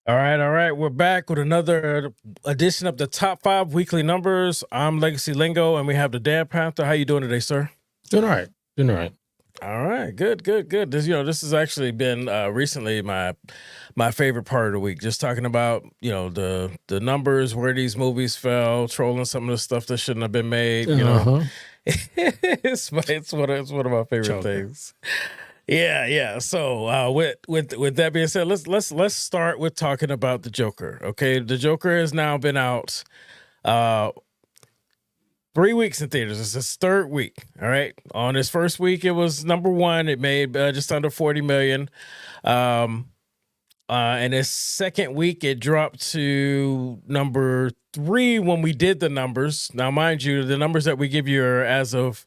All right. We're back with another edition of the Top 5 Weekly Numbers. I'm Legacy Lingo, and we have the Dad Panther. How you doing today, sir? Doing all right. Doing all right. All right, good. This has actually been recently my favorite part of the week. Just talking about the numbers, where these movies fell, trolling some of the stuff that shouldn't have been made. It's one of my favorite Joker. things. Yeah. So with that being said, let's start with talking about the Joker. Okay, the Joker has now been out 3 weeks in theaters. It's his third week. All right. On his first week, it was number one. It made just under 40 million. And his second week, it dropped to number 3 when we did the numbers. Now, mind you, the numbers that we give you are as of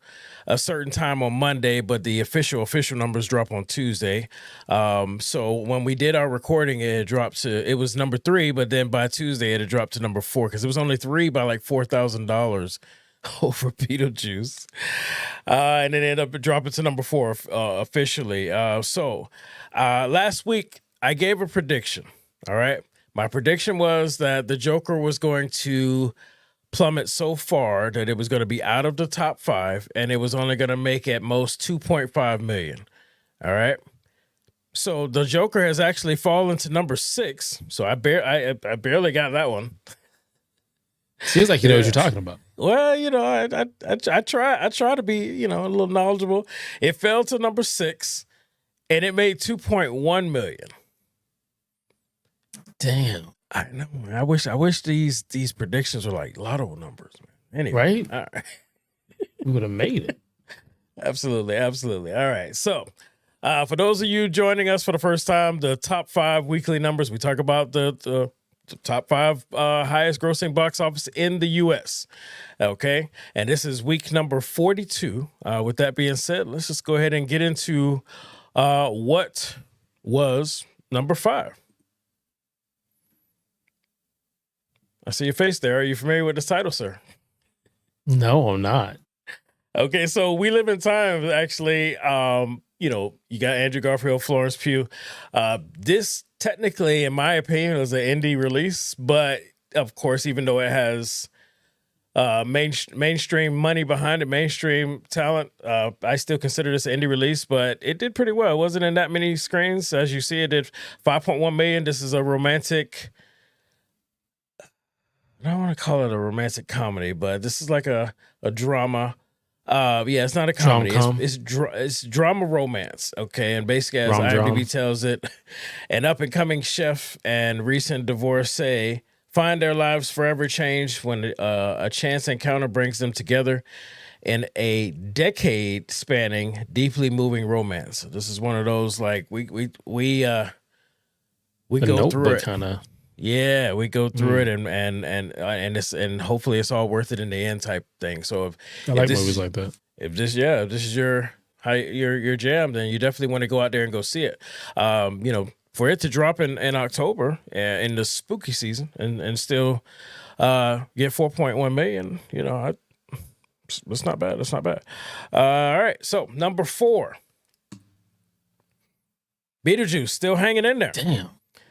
a certain time on Monday, but the official numbers drop on Tuesday. So when we did our recording, it was number 3, but then by Tuesday, it had dropped to number 4 because it was only 3 by like $4,000 over Beetlejuice. And it ended up dropping to number 4 officially. So last week, I gave a prediction. All right. My prediction was that the Joker was going to plummet so far that it was going to be out of the top 5 and it was only going to make at most 2.5 million. All right. So the Joker has actually fallen to number 6. So I barely got that one. Seems like you know what you're talking about. Well, I try to be, a little knowledgeable. It fell to number 6 and it made 2.1 million. Damn. I know. I wish these predictions were like lotto numbers, man. Anyway, right? All right. We would have made it. Absolutely. All right. So, for those of you joining us for the first time, the top 5 weekly numbers, we talk about the top 5 highest grossing box office in the U.S. Okay, and this is week number 42. With that being said, let's just go ahead and get into what was number 5. I see your face there. Are you familiar with this title, sir? No, I'm not. Okay, so We Live in Time, actually, you got Andrew Garfield, Florence Pugh. This technically, in my opinion, is an indie release, but of course, even though it has mainstream money behind it, mainstream talent, I still consider this an indie release, but it did pretty well. It wasn't in that many screens. As you see, it did 5.1 million. This is a romantic... I don't want to call it a romantic comedy, but this is like a drama. It's not a comedy. It's drama romance. Okay, and basically, as IMDb tells it, an up and coming chef and recent divorcee find their lives forever changed when a chance encounter brings them together in a decade spanning, deeply moving romance. This is one of those like we go through it kind of. Yeah, we go through it and hopefully it's all worth it in the end type thing. So I like movies like that. If this is your jam, then you definitely want to go out there and go see it. For it to drop in October in the spooky season and still get 4.1 million, it's not bad. It's not bad. All right, so number 4, Beetlejuice still hanging in there. Damn,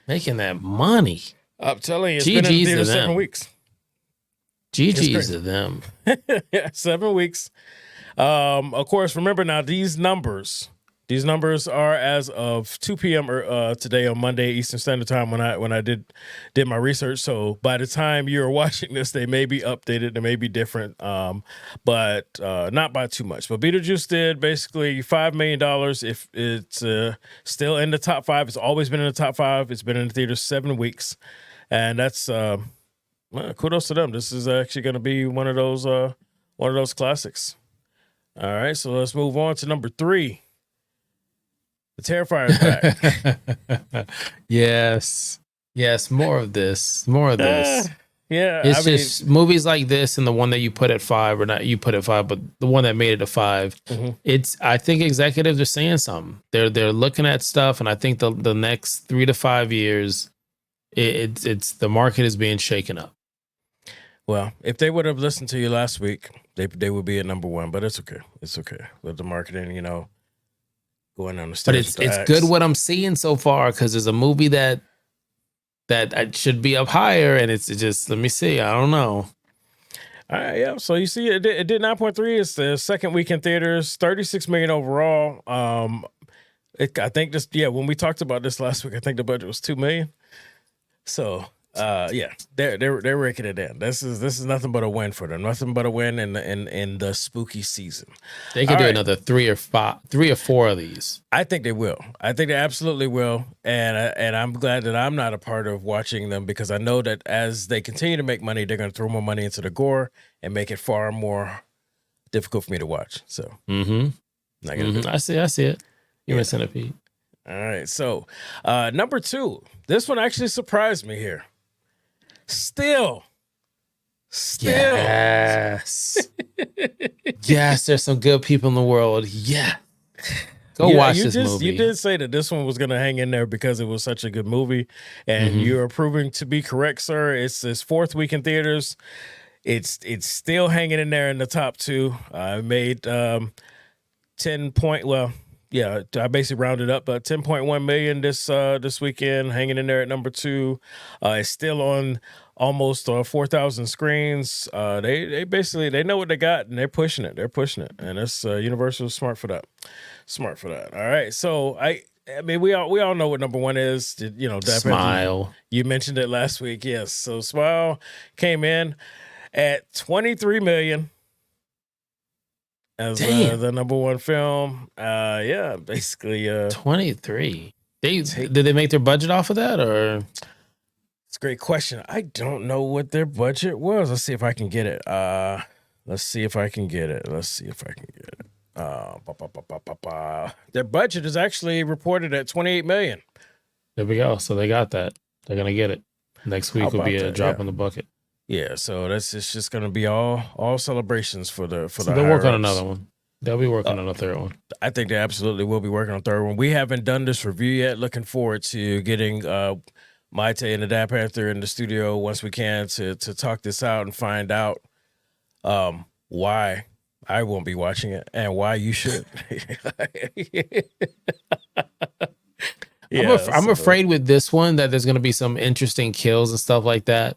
making that money. I'm telling you, it's been in theater 7 weeks. GG's to them. Yeah, 7 weeks. Of course, remember now these numbers are as of 2 p.m. Today on Monday Eastern Standard Time when I did my research. So by the time you're watching this, they may be updated, they may be different, but not by too much. But Beetlejuice did basically $5 million. If it's still in the top 5, it's always been in the top 5. It's been in the theater 7 weeks, and that's kudos to them. This is actually going to be one of those classics. All right, so let's move on to number 3. The Terrifier's back. Yes, more of this. Yeah, it's just movies like this, and the one that you put at 5, or not you put at 5, but the one that made it a 5. Mm-hmm. I think executives are saying something. They're looking at stuff, and I think the next 3 to 5 years, it's the market is being shaken up. Well, if they would have listened to you last week, they would be at number 1. But it's okay. It's okay with the marketing, going on the stage. But it's good what I'm seeing so far, because there's a movie that that it should be up higher, and it's just, let me see. I don't know. All right, yeah. So you see, it did 9.3. It's the second week in theaters, 36 million overall. I think this, when we talked about this last week, I think the budget was 2 million. So, yeah, they're raking it in. This is nothing but a win for them. Nothing but a win in the spooky season. They could All do right. another 3 or 4 of these. I think they will. I think they absolutely will, and I'm glad that I'm not a part of watching them, because I know that as they continue to make money, they're going to throw more money into the gore and make it far more difficult for me to watch. So, not gonna do it. I see it. You're a centipede. All right. So, number 2. This one actually surprised me here. Still. Yes. Yes, there's some good people in the world. Yeah. Go watch this movie. You did say that this one was going to hang in there because it was such a good movie, and you're proving to be correct, sir. It's this 4th week in theaters. It's still hanging in there in the top 2. I made 10 point. Well, yeah, I basically rounded up, but 10.1 million this weekend, hanging in there at number 2. It's still on almost 4,000 screens. They basically, they know what they got, and they're pushing it. And it's Universal smart for that. All right, so I mean, we all know what number 1 is. Smile. You mentioned it last week, yes. So Smile came in at 23 million. As the number 1 film. Basically 23. Did they make their budget off of that, or? It's a great question. I don't know what their budget was. Let's see if I can get it. Their budget is actually reported at 28 million. There we go. So they got that. They're gonna get it. Next week will be a drop in the bucket. Yeah, so it's just going to be all celebrations for the. They'll work on another one. They'll be working on a 3rd one. I think they absolutely will be working on a 3rd one. We haven't done this review yet. Looking forward to getting Maite and the Dad Panther in the studio once we can to talk this out and find out why I won't be watching it and why you should. I'm afraid with this one that there's going to be some interesting kills and stuff like that,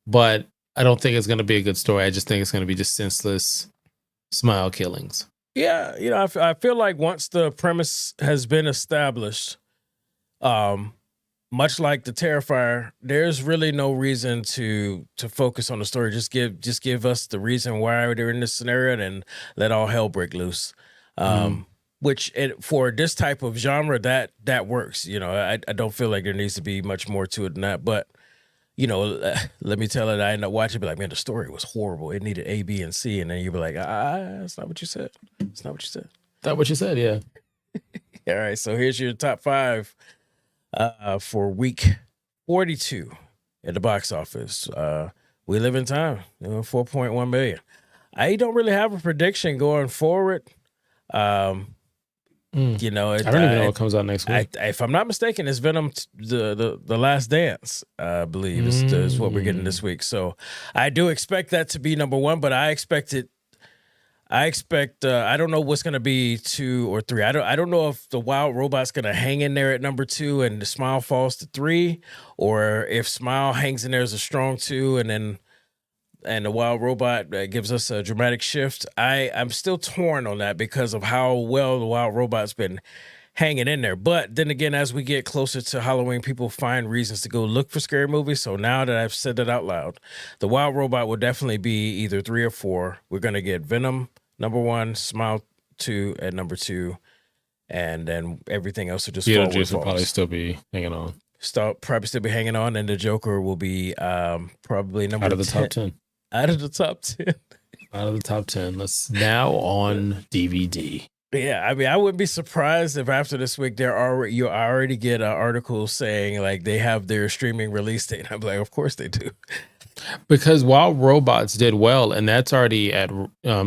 but I don't think it's going to be a good story. I just think it's going to be just senseless Smile killings. Yeah, I feel like once the premise has been established, much like the Terrifier, there's really no reason to focus on the story. Just give us the reason why they're in this scenario, and let all hell break loose. Which for this type of genre, that works. I don't feel like there needs to be much more to it than that, but. Let me tell it. I end up watching, be like, man, the story was horrible. It needed A, B, and C, and then you'd be like, that's not what you said. It's not what you said. That what you said, yeah. All right, so here's your top 5 for week 42 at the box office. We Live in Time, 4.1 million. I don't really have a prediction going forward. I don't even know what comes out next week. If I'm not mistaken, it's Venom, the Last Dance, I believe, is what we're getting this week. So I do expect that to be number 1, but I expect I don't know what's going to be 2 or 3. I don't know if the Wild Robot's going to hang in there at number 2 and the Smile falls to 3, or if Smile hangs in there as a strong 2 and the Wild Robot gives us a dramatic shift. I'm still torn on that because of how well the Wild Robot's been hanging in there. But then again, as we get closer to Halloween, people find reasons to go look for scary movies. So now that I've said that out loud, the Wild Robot will definitely be either 3 or 4. We're going to get Venom, number 1, Smile 2 at number 2, and then everything else will just fall. Beetlejuice will probably still be hanging on. Probably still be hanging on, and the Joker will be probably number 10. Out of the top 10. Out of the top 10. Out of the top 10. Let's now on DVD. Yeah, I mean, I wouldn't be surprised if after this week you already get an article saying like they have their streaming release date. I'm like, of course they do, because Wild Robots did well, and that's already at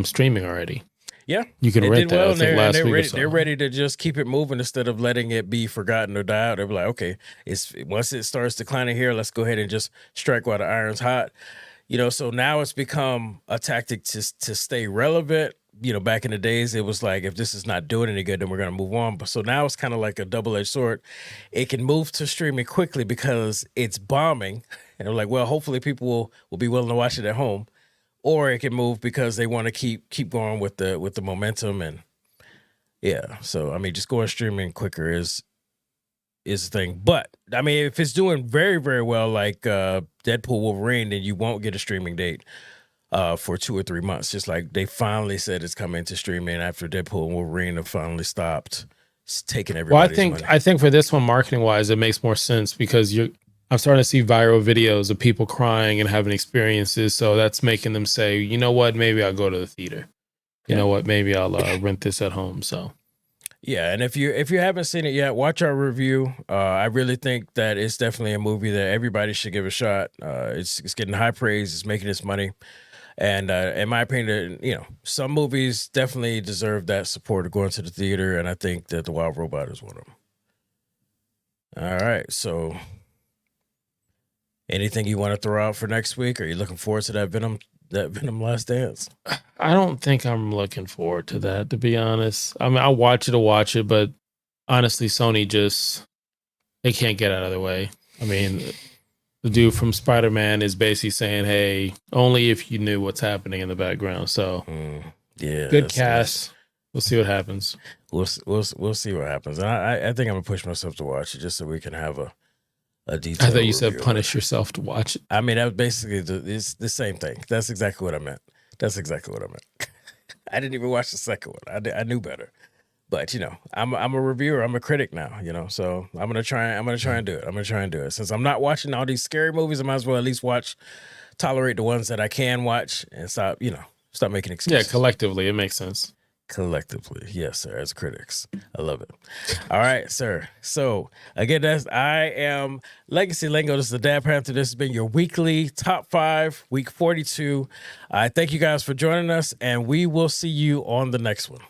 streaming already. Yeah, you can rent that. Well, I think last week ready, or so. They're ready to just keep it moving instead of letting it be forgotten or die out. They're like, okay, once it starts declining here, let's go ahead and just strike while the iron's hot. So now it's become a tactic to stay relevant, back in the days, it was like, if this is not doing any good, then we're going to move on. But so now it's kind of like a double-edged sword. It can move to streaming quickly because it's bombing. And they're like, well, hopefully people will be willing to watch it at home. Or it can move because they want to keep going with the momentum. And yeah, so I mean, just going streaming quicker is the thing. But I mean, if it's doing very, very well, like Deadpool Wolverine, then you won't get a streaming date for 2 or 3 months. Just like they finally said it's coming to streaming after Deadpool and Wolverine have finally stopped taking everybody's money. I think for this one, marketing wise, it makes more sense because I'm starting to see viral videos of people crying and having experiences. So that's making them say, you know what, maybe I'll go to the theater. You know what, maybe I'll rent this at home. So yeah, and if you haven't seen it yet, watch our review. I really think that it's definitely a movie that everybody should give a shot. It's getting high praise. It's making its money. And in my opinion, some movies definitely deserve that support of going to the theater, and I think that The Wild Robot is one of them. All right, so anything you want to throw out for next week? Are you looking forward to that Venom Last Dance? I don't think I'm looking forward to that, to be honest. I mean, I'll watch it, but honestly, Sony they can't get out of the way. I mean, the dude from Spider-Man is basically saying, hey, only if you knew what's happening in the background. So yeah, good cast. We'll see what happens. We'll see what happens. And I think I'm gonna push myself to watch it just so we can have a detailed I thought you said review. punish yourself to watch it. I mean, that was basically it's the same thing. That's exactly what I meant. I didn't even watch the second one. I knew better. But I'm a reviewer. I'm a critic now. So I'm gonna try and do it. I'm gonna try and do it. Since I'm not watching all these scary movies, I might as well at least tolerate the ones that I can watch and stop making excuses. Yeah, collectively, it makes sense. Collectively, yes, sir. As critics, I love it. All right, sir. So again, I am Legacy Lingo. This is the Dad Panther. This has been your weekly top 5, week 42. I thank you guys for joining us, and we will see you on the next one.